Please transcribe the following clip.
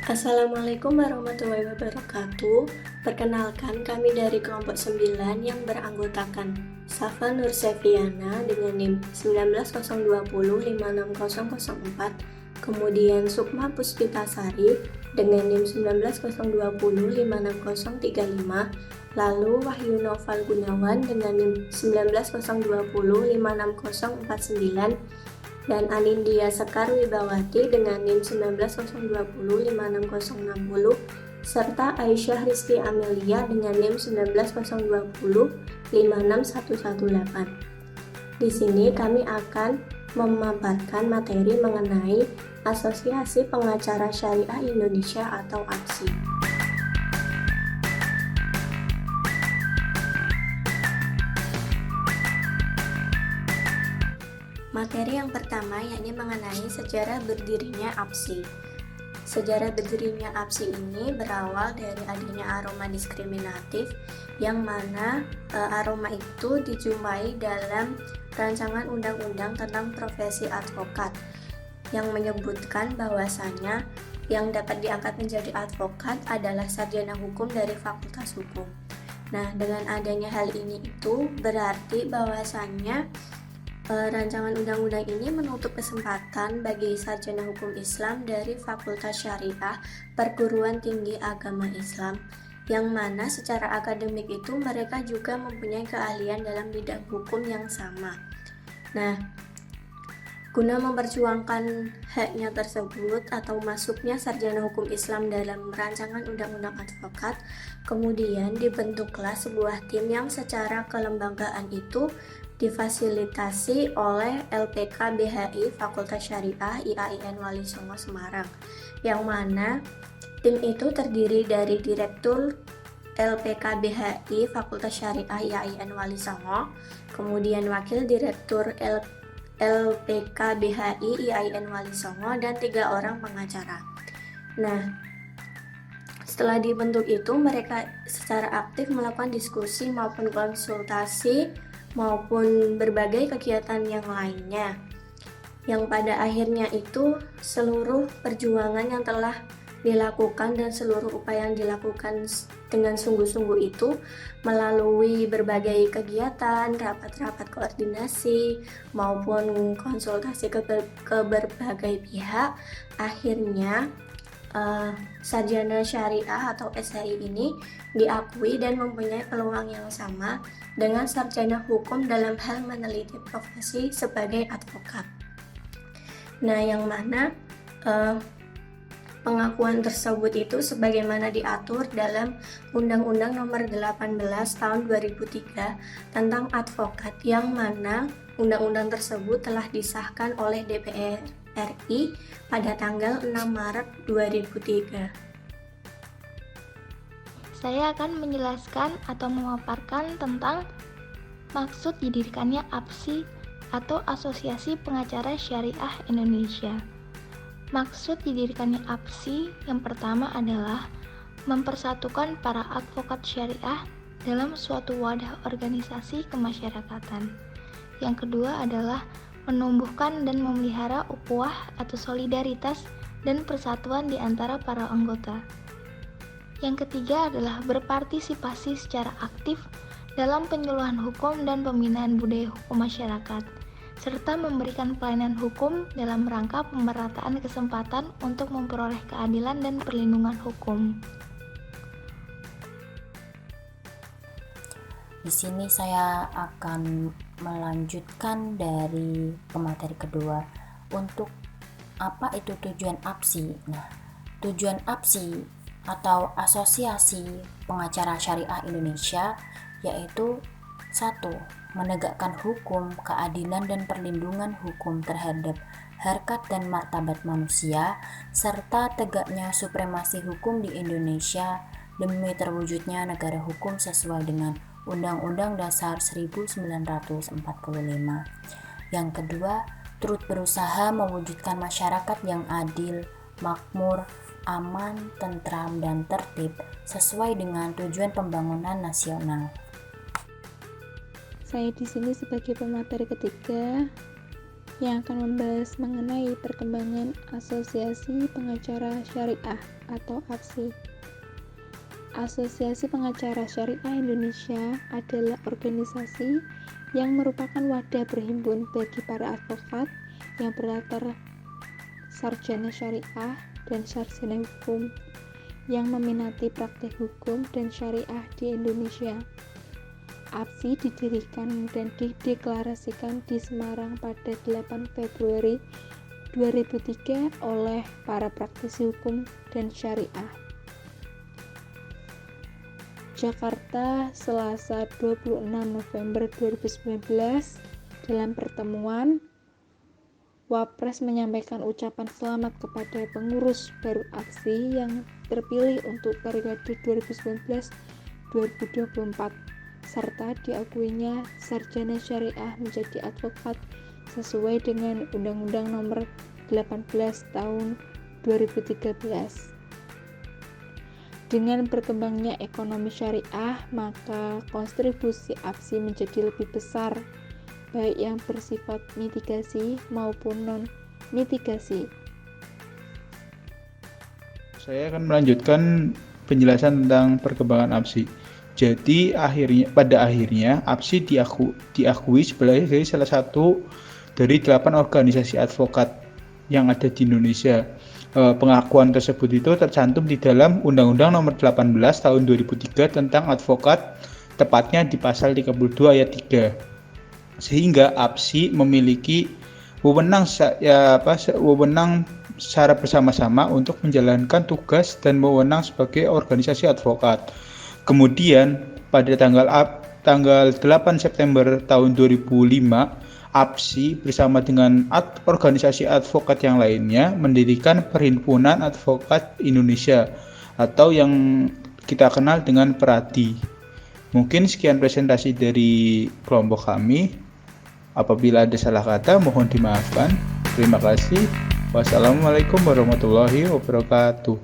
Assalamualaikum warahmatullahi wabarakatuh. Perkenalkan, kami dari kelompok 9 yang beranggotakan Safa Nur Sefiana dengan NIM 1902056004, kemudian Sukma Puspitasari dengan NIM 1902056035, lalu Wahyu Noval Gunawan dengan NIM 1902056049, dan Anindya Sekar Wibawati dengan NIM 1902056060, serta Aisyah Rizky Amelia dengan NIM 1902056118. Di sini kami akan memaparkan materi mengenai Asosiasi Pengacara Syariah Indonesia atau APSI. Materi yang pertama yakni mengenai sejarah berdirinya APSI. Sejarah berdirinya APSI ini berawal dari adanya aroma diskriminatif yang mana aroma itu dijumpai dalam rancangan undang-undang tentang profesi advokat yang menyebutkan bahwasanya yang dapat diangkat menjadi advokat adalah sarjana hukum dari Fakultas Hukum. Nah, dengan adanya hal ini itu berarti bahwasanya rancangan undang-undang ini menutup kesempatan bagi sarjana hukum Islam dari Fakultas Syariah Perguruan Tinggi Agama Islam, yang mana secara akademik itu mereka juga mempunyai keahlian dalam bidang hukum yang sama. Nah, guna memperjuangkan haknya tersebut atau masuknya sarjana hukum Islam dalam rancangan undang-undang advokat, kemudian dibentuklah sebuah tim yang secara kelembagaan itu difasilitasi oleh LPK BHI Fakultas Syariah IAIN Wali Songo Semarang, yang mana tim itu terdiri dari Direktur LPK BHI Fakultas Syariah IAIN Wali Songo, kemudian Wakil Direktur LPK BHI IAIN Wali Songo, dan 3 orang pengacara. Nah, setelah dibentuk itu mereka secara aktif melakukan diskusi maupun konsultasi maupun berbagai kegiatan yang lainnya, yang pada akhirnya itu seluruh perjuangan yang telah dilakukan dan seluruh upaya yang dilakukan dengan sungguh-sungguh itu melalui berbagai kegiatan, rapat-rapat koordinasi maupun konsultasi ke berbagai pihak, akhirnya sarjana syariah atau SHI ini diakui dan mempunyai peluang yang sama dengan sarjana hukum dalam hal meneliti profesi sebagai advokat. Nah, yang mana pengakuan tersebut itu sebagaimana diatur dalam Undang-Undang Nomor 18 Tahun 2003 tentang advokat, yang mana undang-undang tersebut telah disahkan oleh DPR RI pada tanggal 6 Maret 2003. Saya akan menjelaskan atau memaparkan tentang maksud didirikannya APSI atau Asosiasi Pengacara Syariah Indonesia. Maksud didirikannya APSI yang pertama adalah mempersatukan para advokat syariah dalam suatu wadah organisasi kemasyarakatan. Yang kedua adalah menumbuhkan dan memelihara ukhuwah atau solidaritas dan persatuan di antara para anggota. Yang ketiga adalah berpartisipasi secara aktif dalam penyuluhan hukum dan pembinaan budaya hukum masyarakat, serta memberikan pelayanan hukum dalam rangka pemerataan kesempatan untuk memperoleh keadilan dan perlindungan hukum. Di sini saya akan melanjutkan dari materi kedua. Untuk apa itu tujuan APSI? Nah, tujuan APSI atau Asosiasi Pengacara Syariah Indonesia yaitu 1. Menegakkan hukum, keadilan dan perlindungan hukum terhadap harkat dan martabat manusia, serta tegaknya supremasi hukum di Indonesia demi terwujudnya negara hukum sesuai dengan Undang-Undang Dasar 1945. Yang kedua, turut berusaha mewujudkan masyarakat yang adil, makmur, aman, tentram, dan tertib sesuai dengan tujuan pembangunan nasional. Saya di sini sebagai pemateri ketiga yang akan membahas mengenai perkembangan Asosiasi Pengacara Syariah atau APSY. Asosiasi Pengacara Syariah Indonesia adalah organisasi yang merupakan wadah berhimpun bagi para advokat yang berlatar sarjana syariah dan sarjana hukum yang meminati praktek hukum dan syariah di Indonesia. APSY didirikan dan dideklarasikan di Semarang pada 8 Februari 2003 oleh para praktisi hukum dan syariah. Jakarta, Selasa 26 November 2019. Dalam pertemuan, Wapres menyampaikan ucapan selamat kepada pengurus baru APSY yang terpilih untuk periode 2019-2024, serta diakuinya sarjana syariah menjadi advokat sesuai dengan Undang-Undang Nomor 18 Tahun 2013. Dengan berkembangnya ekonomi syariah, maka kontribusi APSY menjadi lebih besar, baik yang bersifat mitigasi maupun non-mitigasi. Saya akan melanjutkan penjelasan tentang perkembangan APSY. Jadi pada akhirnya APSY diakui sebagai salah satu dari 8 organisasi advokat yang ada di Indonesia. Pengakuan tersebut itu tercantum di dalam Undang-Undang Nomor 18 Tahun 2003 tentang advokat, tepatnya di pasal 32 ayat 3. Sehingga APSY memiliki wewenang secara bersama-sama untuk menjalankan tugas dan wewenang sebagai organisasi advokat. Kemudian pada tanggal 8 September tahun 2005, APSY bersama dengan organisasi advokat yang lainnya mendirikan Perhimpunan Advokat Indonesia atau yang kita kenal dengan PERADI. Mungkin sekian presentasi dari kelompok kami. Apabila ada salah kata mohon dimaafkan. Terima kasih. Wassalamualaikum warahmatullahi wabarakatuh.